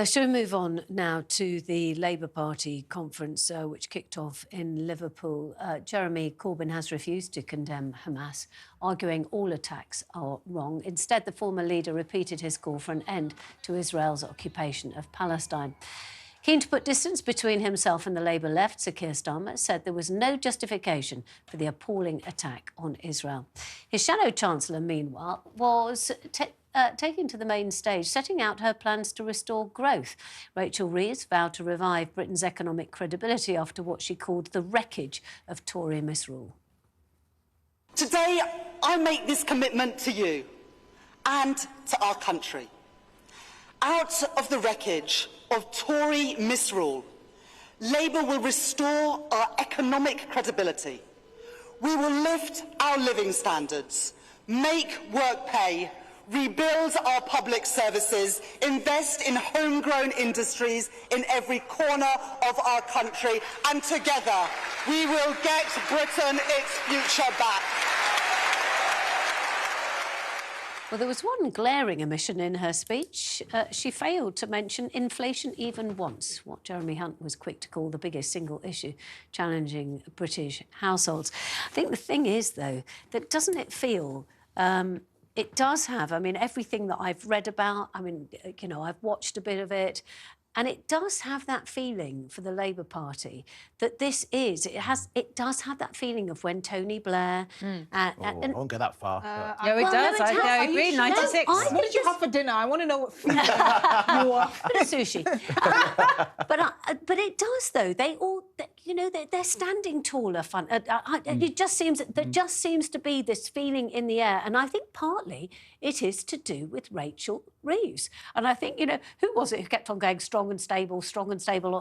Shall we move on now to the Labour Party conference, which kicked off in Liverpool? Jeremy Corbyn has refused to condemn Hamas, arguing all attacks are wrong. Instead, the former leader repeated his call for an end to Israel's occupation of Palestine. Keen to put distance between himself and the Labour left, Sir Keir Starmer said there was no justification for the appalling attack on Israel. His Shadow Chancellor, meanwhile, was taking to the main stage, setting out her plans to restore growth. Rachel Reeves vowed to revive Britain's economic credibility after what she called the wreckage of Tory misrule. Today, I make this commitment to you and to our country. Out of the wreckage of Tory misrule, Labour will restore our economic credibility. We will lift our living standards, make work pay, rebuild our public services, invest in homegrown industries in every corner of our country, and together we will get Britain its future back. Well, there was one glaring omission in her speech. She failed to mention inflation even once, what Jeremy Hunt was quick to call the biggest single issue challenging British households. I think the thing is, though, that doesn't it feel... it does have, I mean, everything that I've read about, I mean, you know, I've watched a bit of it, and it does have that feeling for the Labour Party that this is, it does have that feeling of when Tony Blair... I won't go that far. No, it does. I agree, 96. What did you have for dinner? I want to know what food you want. Sushi. But it does, though. They all, you know, they're standing taller. It just seems, there just seems to be this feeling in the air. And I think partly it is to do with Rachel Reeves. And I think, you know, who was it who kept on going strong and stable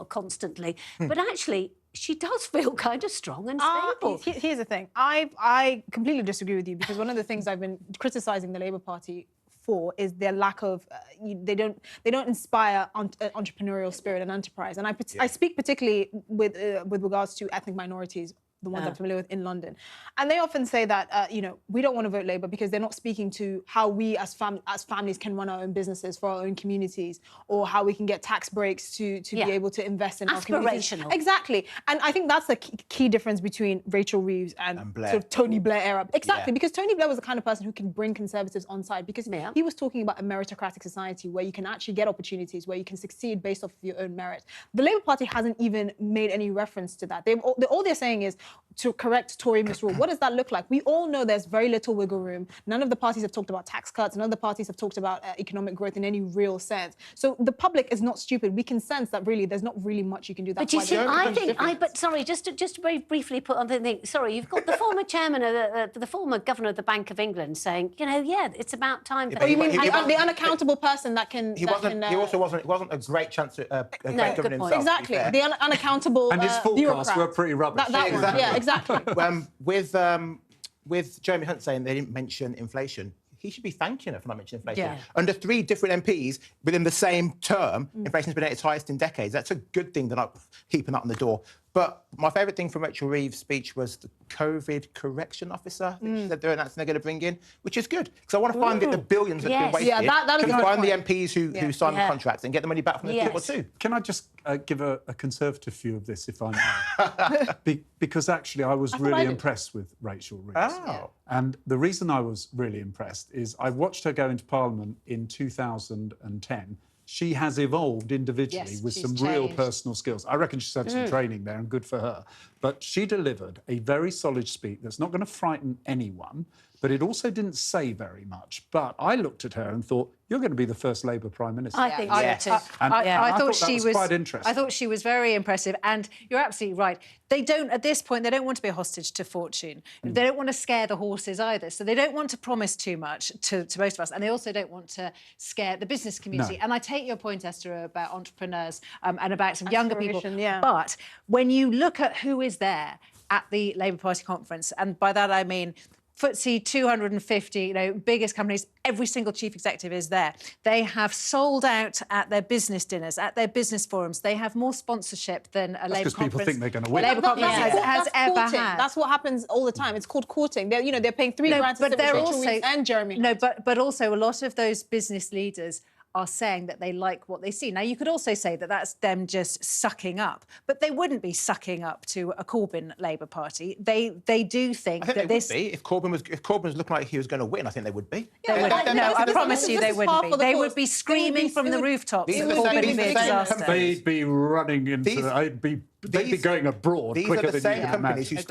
constantly? But actually, she does feel kind of strong and stable. Here's the thing. I completely disagree with you, because one of the things I've been criticising the Labour Party for is their lack of they don't inspire entrepreneurial spirit and enterprise. And I speak particularly with regards to ethnic minorities, the ones I'm familiar with in London. And they often say that, you know, we don't want to vote Labour because they're not speaking to how we as families can run our own businesses for our own communities, or how we can get tax breaks to be able to invest in our communities. Aspirational. Exactly. And I think that's the key difference between Rachel Reeves and sort of Tony Blair era. Exactly, because Tony Blair was the kind of person who can bring Conservatives on side, because he was talking about a meritocratic society where you can actually get opportunities, where you can succeed based off of your own merit. The Labour Party hasn't even made any reference to that. All they're saying is to correct Tory misrule. What does that look like? We all know there's very little wiggle room. None of the parties have talked about tax cuts. None of the parties have talked about economic growth in any real sense. So the public is not stupid. We can sense that really there's not really much you can do. But you see, but sorry, just to very briefly put on the thing. Sorry, you've got the former chairman of the former governor of the Bank of England saying, you know, it's about time. Oh, you mean the unaccountable person that can? He also wasn't a great chancellor, a great governor himself. Exactly, the unaccountable. And his forecasts were pretty rubbish. Exactly. With Jeremy Hunt saying they didn't mention inflation, he should be thanking her for not mentioning inflation. Yeah. Under 3 different MPs within the same term, inflation's been at its highest in decades. That's a good thing. They're not keeping that on the door. But my favourite thing from Rachel Reeves' speech was the COVID correction officer that she said they're going to bring in, which is good, because I want to find the billions that have been wasted. Yeah, that is can find the MPs who signed the contracts and get the money back from the people too. Can I just give a Conservative view of this, if I may? Because actually I was really impressed with Rachel Reeves. Oh. And the reason I was really impressed is I watched her go into Parliament in 2010. She has evolved individually with some real personal skills. I reckon she's had some training there, and good for her. But she delivered a very solid speech that's not going to frighten anyone, but it also didn't say very much. But I looked at her and thought, you're going to be the first Labour Prime Minister. I think so too. I thought she was quite interesting. I thought she was very impressive, and you're absolutely right. They don't, at this point, they don't want to be a hostage to fortune. They don't want to scare the horses either, so they don't want to promise too much to most of us, and they also don't want to scare the business community. And I take your point, Esther, about entrepreneurs and about some younger people. But when you look at who is there at the Labour Party conference, and by that I mean FTSE 250, you know, biggest companies, every single chief executive is there. They have sold out at their business dinners, at their business forums. They have more sponsorship than a Labour conference. Because people think they're going to win. Labour conference has ever had. That's what happens all the time. It's called courting. They're paying £3 grand to sit with Rachel Reeves and Jeremy Hunt. No, but also a lot of those business leaders are saying that they like what they see. Now, you could also say that that's them just sucking up, but they wouldn't be sucking up to a Corbyn Labour Party. They do think I think that they this... would be. If Corbyn was looking like he was going to win, I think they would be. They would. No, I promise you they wouldn't be. They would be screaming from the rooftops that Corbyn would be a disaster. They'd be running into... They'd be going abroad quicker than you can imagine.